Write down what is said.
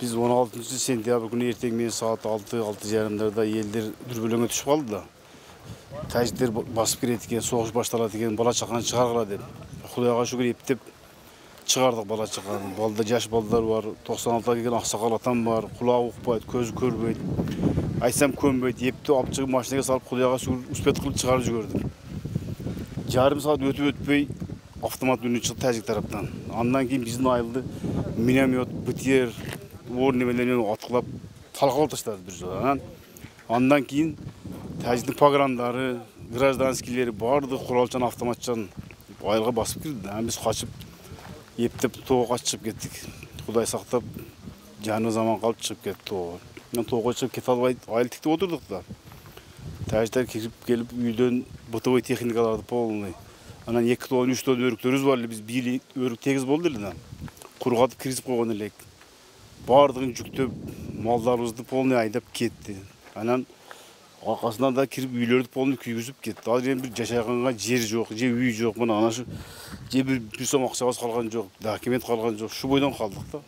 Biz 16 sentyabr günü ertеңмен saat 6-6:30'da елдер дүрбөлөңгө түшүп калды да. Тәжиктер басып кирет экен, согуш башталат экен, бала чаканы чыгаргыла деп. Кудайга шүгүр эптеп чыгардык бала чаканы. Балда жаш балдар бар, 96 келген аксакал атам бар, кулагы укпайт, көзү көрбөйт. Айтсам көнбөйт, эптеп алып чыгып машинага салып Кудайга шүгүр успет кылып чыгарып жибердим. Жарым саат өтүп өтпөй автомат үнү чыкты тәжик тараптан. Андан кийин биздин айылды миномет, БТР, оор немелермен аткылап талкалап таштады бир жолу. Андан кийин тәжиктин пограндары, гражданскийлери баардыгы куралчан, автоматчан айылга басып кирди. Биз качып, эптеп тоого качып кеттик. Кудай сактап, жаңы заман калып чыгып кетти тоого. Мен тоого чыгып кете албай айыл тиктеп отурдук да. Тәжиктер кирип келип үйдөн бытовой техникаларды полный. Анан 2 тонн, 3 тонн өрүктөрүбүз бар эле, биз бир өрүк тегиз болду эле да. Кургатып киргизип койгон элек. Баардыгын жүктөп, малдарыбызды полный айдап кетти. Анан аркасынан да кирип үйлөрдү полный күйгүзүп кетти. Ал жерде бир жашаганга жер жок, же үй жок, мына ана шу же бир сом акчабыз калган жок, документ калган жок. Шу бойдон калдык да.